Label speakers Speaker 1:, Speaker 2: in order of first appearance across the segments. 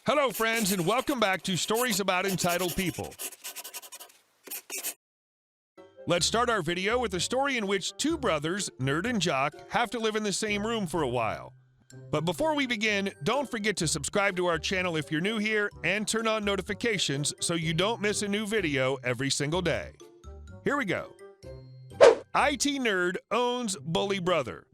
Speaker 1: Hello, friends, and welcome back to Stories About Entitled People. Let's start our video with a story in which two brothers, Nerd and Jock, have to live in the same room for a while. But before we begin, don't forget to subscribe to our channel if you're new here and turn on notifications so you don't miss a new video every single day. Here we go. IT Nerd owns bully brother.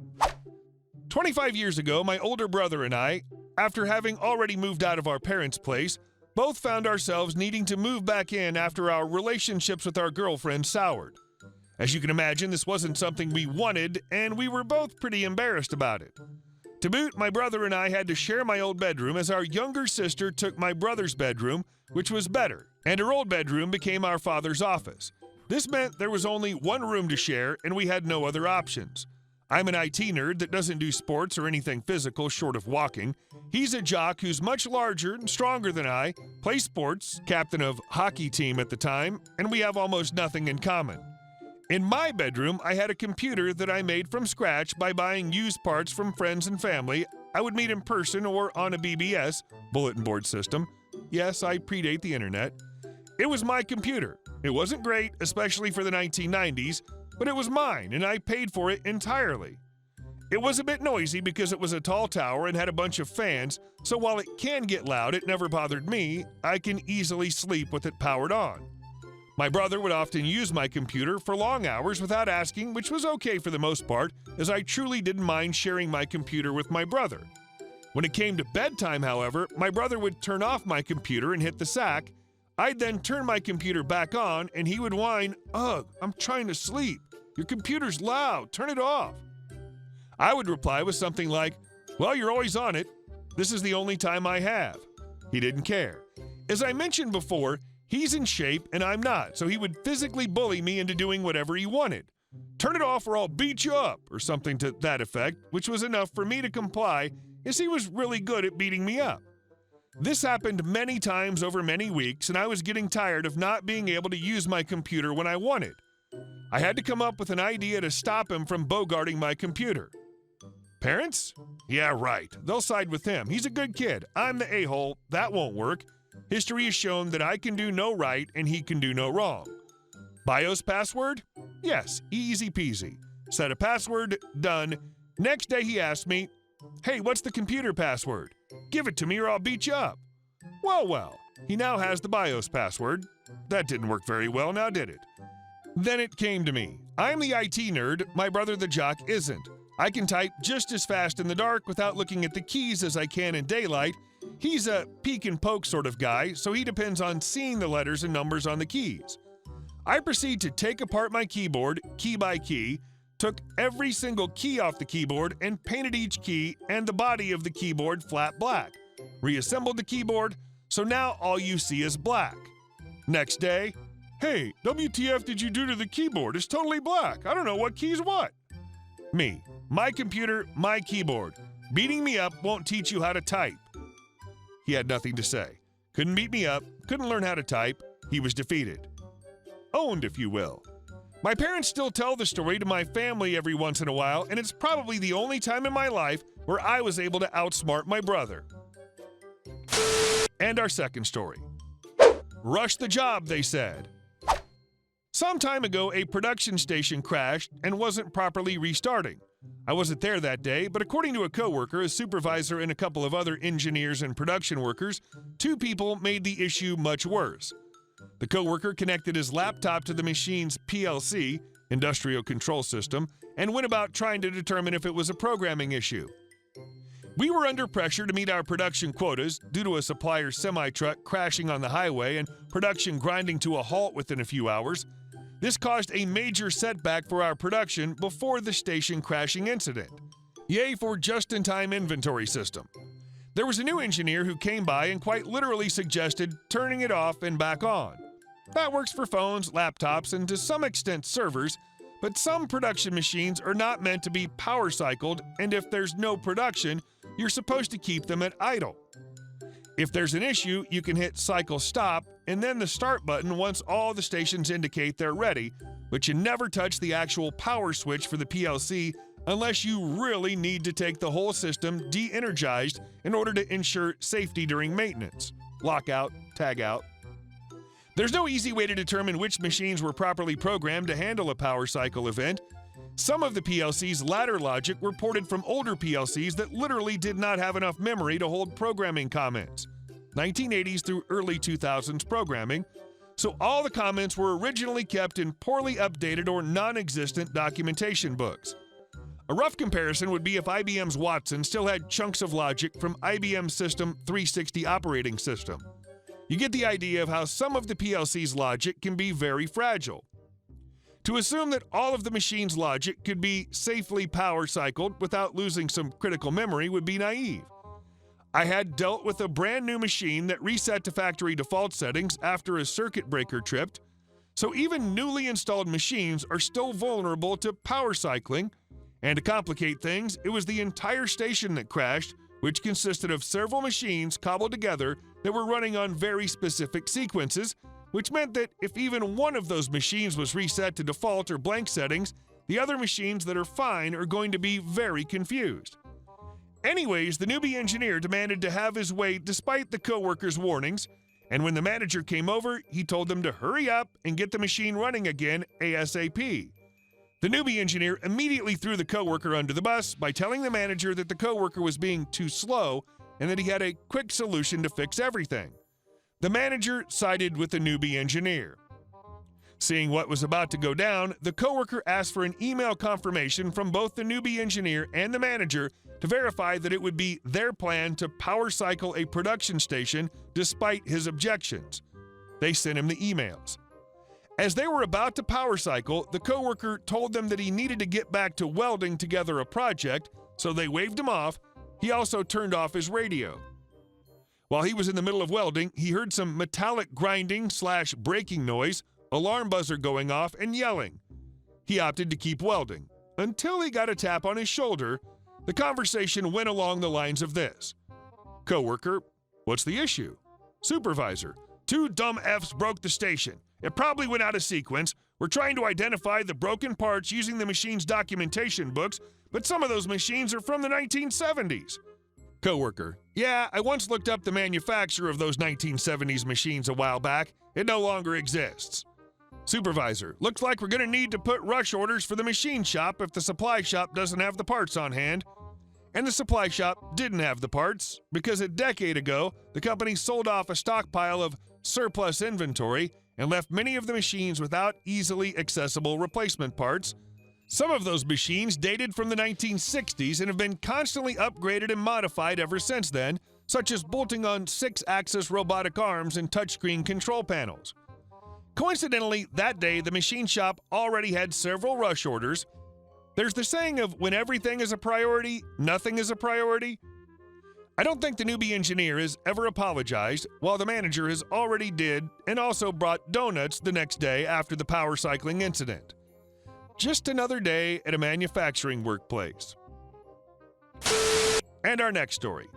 Speaker 1: 25 years ago, my older brother and I, after having already moved out of our parents' place, both found ourselves needing to move back in after our relationships with our girlfriends soured. As you can imagine, this wasn't something we wanted, and we were both pretty embarrassed about it. To boot, my brother and I had to share my old bedroom as our younger sister took my brother's bedroom, which was better, and her old bedroom became our father's office. This meant there was only one room to share, and we had no other options. I'm an IT nerd that doesn't do sports or anything physical short of walking. He's a jock who's much larger and stronger than I, plays sports, captain of hockey team at the time, and we have almost nothing in common. In my bedroom, I had a computer that I made from scratch by buying used parts from friends and family I would meet in person or on a BBS, bulletin board system. Yes, I predate the internet. It was my computer. It wasn't great, especially for the 1990s, but it was mine, and I paid for it entirely. It was a bit noisy because it was a tall tower and had a bunch of fans, so while it can get loud, it never bothered me. I can easily sleep with it powered on. My brother would often use my computer for long hours without asking, which was okay for the most part, as I truly didn't mind sharing my computer with my brother. When it came to bedtime, however, my brother would turn off my computer and hit the sack. I'd then turn my computer back on, and he would whine, "Ugh, I'm trying to sleep. Your computer's loud, turn it off." I would reply with something like, "Well, you're always on it. This is the only time I have." He didn't care. As I mentioned before, he's in shape and I'm not, so he would physically bully me into doing whatever he wanted. "Turn it off or I'll beat you up," or something to that effect, which was enough for me to comply, as he was really good at beating me up. This happened many times over many weeks, and I was getting tired of not being able to use my computer when I wanted. I had to come up with an idea to stop him from bogarting my computer. Parents? Yeah, right. They'll side with him. He's a good kid. I'm the a-hole. That won't work. History has shown that I can do no right and he can do no wrong. BIOS password? Yes, easy peasy. Set a password, done. Next day he asked me, "Hey, what's the computer password? Give it to me or I'll beat you up." Well, he now has the BIOS password. That didn't work very well, now did it? Then it came to me. I'm the IT nerd, my brother the jock isn't. I can type just as fast in the dark without looking at the keys as I can in daylight. He's a peek and poke sort of guy, so he depends on seeing the letters and numbers on the keys. I proceed to take apart my keyboard, key by key, took every single key off the keyboard and painted each key and the body of the keyboard flat black. Reassembled the keyboard, so now all you see is black. Next day, "Hey, WTF did you do to the keyboard? It's totally black. I don't know what key's what." Me, my computer, my keyboard. Beating me up won't teach you how to type. He had nothing to say. Couldn't beat me up, couldn't learn how to type. He was defeated. Owned, if you will. My parents still tell the story to my family every once in a while, and it's probably the only time in my life where I was able to outsmart my brother. And our second story. Rush the job, they said. Some time ago, a production station crashed and wasn't properly restarting. I wasn't there that day, but according to a coworker, a supervisor, and a couple of other engineers and production workers, two people made the issue much worse. The coworker connected his laptop to the machine's PLC, industrial control system, and went about trying to determine if it was a programming issue. We were under pressure to meet our production quotas due to a supplier's semi-truck crashing on the highway and production grinding to a halt within a few hours. This caused a major setback for our production before the station crashing incident. Yay for just-in-time inventory system. There was a new engineer who came by and quite literally suggested turning it off and back on. That works for phones, laptops, and to some extent servers, but some production machines are not meant to be power cycled, and if there's no production, you're supposed to keep them at idle. If there's an issue, you can hit cycle stop and then the start button once all the stations indicate they're ready, but you never touch the actual power switch for the PLC unless you really need to take the whole system de-energized in order to ensure safety during maintenance. Lockout, tagout. There's no easy way to determine which machines were properly programmed to handle a power cycle event. Some of the PLC's ladder logic were ported from older PLCs that literally did not have enough memory to hold programming comments. 1980s through early 2000s programming, so all the comments were originally kept in poorly updated or non-existent documentation books. A rough comparison would be if IBM's Watson still had chunks of logic from IBM System 360 operating system. You get the idea of how some of the PLC's logic can be very fragile. To assume that all of the machine's logic could be safely power cycled without losing some critical memory would be naive. I had dealt with a brand new machine that reset to factory default settings after a circuit breaker tripped, so even newly installed machines are still vulnerable to power cycling, and to complicate things, it was the entire station that crashed, which consisted of several machines cobbled together that were running on very specific sequences, which meant that if even one of those machines was reset to default or blank settings, the other machines that are fine are going to be very confused. Anyways, the newbie engineer demanded to have his way despite the co-workers' warnings, and when the manager came over, he told them to hurry up and get the machine running again ASAP. The newbie engineer immediately threw the co-worker under the bus by telling the manager that the co-worker was being too slow and that he had a quick solution to fix everything. The manager sided with the newbie engineer. Seeing what was about to go down, the co-worker asked for an email confirmation from both the newbie engineer and the manager to verify that it would be their plan to power cycle a production station despite his objections. They sent him the emails. As they were about to power cycle, the co-worker told them that he needed to get back to welding together a project, so they waved him off. He also turned off his radio. While he was in the middle of welding, he heard some metallic grinding/breaking noise, alarm buzzer going off, and yelling. He opted to keep welding, until he got a tap on his shoulder. The conversation went along the lines of this. Coworker, what's the issue? Supervisor, 2 dumb Fs broke the station. It probably went out of sequence. We're trying to identify the broken parts using the machine's documentation books, but some of those machines are from the 1970s. Coworker, yeah, I once looked up the manufacturer of those 1970s machines a while back. It no longer exists. Supervisor, looks like we're going to need to put rush orders for the machine shop if the supply shop doesn't have the parts on hand. And the supply shop didn't have the parts because a decade ago, the company sold off a stockpile of surplus inventory and left many of the machines without easily accessible replacement parts. Some of those machines dated from the 1960s and have been constantly upgraded and modified ever since then, such as bolting on 6-axis robotic arms and touchscreen control panels. Coincidentally, that day, the machine shop already had several rush orders. There's the saying of when everything is a priority, nothing is a priority. I don't think the newbie engineer has ever apologized, while the manager has already did and also brought donuts the next day after the power cycling incident. Just another day at a manufacturing workplace. And our next story.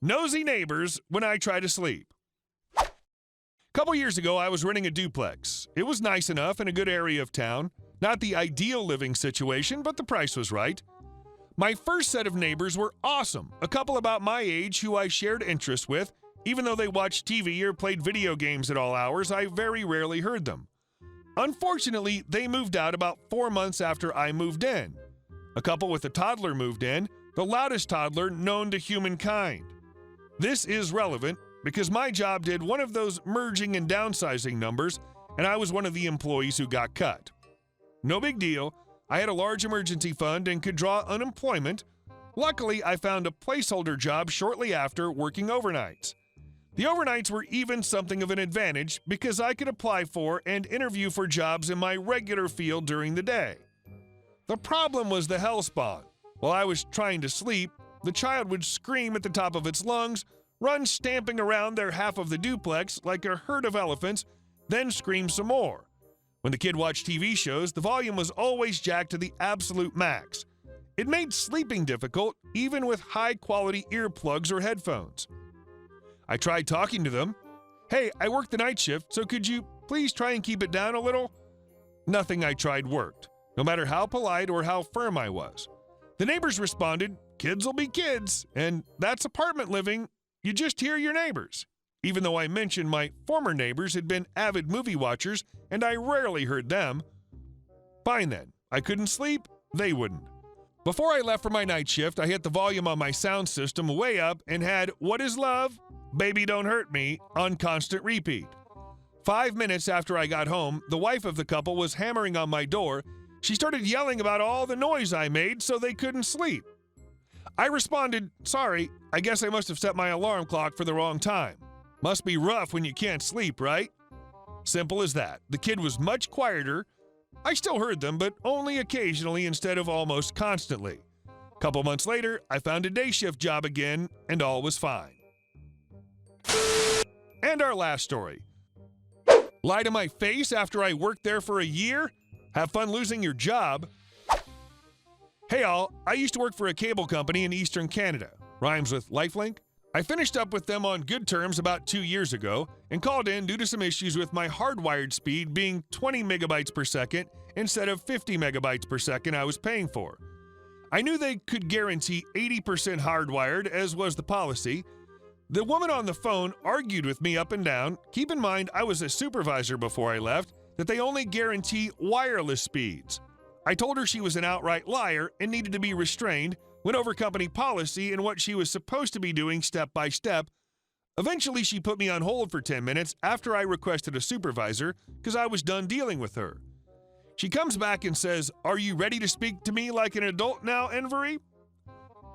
Speaker 1: Nosy neighbors when I try to sleep. A couple years ago, I was renting a duplex. It was nice enough in a good area of town. Not the ideal living situation, but the price was right. My first set of neighbors were awesome, a couple about my age who I shared interests with. Even though they watched TV or played video games at all hours, I very rarely heard them. Unfortunately, they moved out about 4 months after I moved in. A couple with a toddler moved in, the loudest toddler known to humankind. This is relevant because my job did one of those merging and downsizing numbers, and I was one of the employees who got cut. No big deal. I had a large emergency fund and could draw unemployment. Luckily, I found a placeholder job shortly after working overnights. The overnights were even something of an advantage because I could apply for and interview for jobs in my regular field during the day. The problem was the hellspawn. While I was trying to sleep, the child would scream at the top of its lungs, run stamping around their half of the duplex like a herd of elephants, then scream some more. When the kid watched TV shows, the volume was always jacked to the absolute max. It made sleeping difficult, even with high-quality earplugs or headphones. I tried talking to them. Hey, I work the night shift, so could you please try and keep it down a little? Nothing I tried worked. no matter how polite or how firm I was. The neighbors responded, "Kids will be kids, and that's apartment living. You just hear your neighbors." Even though I mentioned my former neighbors had been avid movie watchers and I rarely heard them. Fine then, I couldn't sleep, they wouldn't. Before I left for my night shift, I hit the volume on my sound system way up and had "What is Love? Baby Don't Hurt Me" on constant repeat. 5 minutes after I got home, the wife of the couple was hammering on my door. She started yelling about all the noise I made so they couldn't sleep. I responded, "Sorry, I guess I must have set my alarm clock for the wrong time. Must be rough when you can't sleep, right?" Simple as that. The kid was much quieter. I still heard them, but only occasionally instead of almost constantly. Couple months later, I found a day shift job again, and all was fine. And our last story. Lie to my face after I worked there for a year? Have fun losing your job? Hey all, I used to work for a cable company in Eastern Canada. Rhymes with lifelink. I finished up with them on good terms about 2 years ago and called in due to some issues with my hardwired speed being 20 megabytes per second instead of 50 megabytes per second I was paying for. I knew they could guarantee 80% hardwired, as was the policy. The woman on the phone argued with me up and down. Keep in mind, I was a supervisor before I left, that they only guarantee wireless speeds. I told her she was an outright liar and needed to be restrained, went over company policy and what she was supposed to be doing step by step. Eventually, she put me on hold for 10 minutes after I requested a supervisor because I was done dealing with her. She comes back and says, "Are you ready to speak to me like an adult now, Envery?"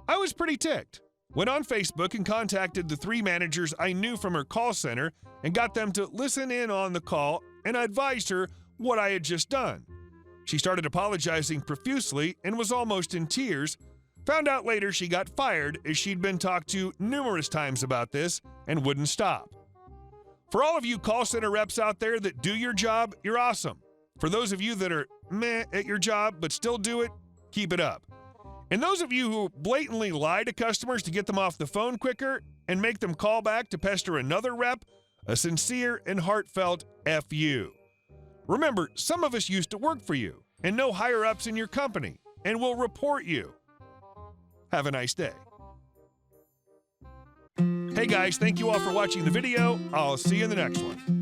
Speaker 1: I was pretty ticked. Went on Facebook and contacted the 3 managers I knew from her call center and got them to listen in on the call, and I advised her what I had just done. She started apologizing profusely and was almost in tears. Found out later she got fired as she'd been talked to numerous times about this and wouldn't stop. For all of you call center reps out there that do your job, you're awesome. For those of you that are meh at your job but still do it, keep it up. And those of you who blatantly lie to customers to get them off the phone quicker and make them call back to pester another rep, a sincere and heartfelt F you. Remember, some of us used to work for you and know higher-ups in your company and will report you. Have a nice day. Hey guys, thank you all for watching the video. I'll see you in the next one.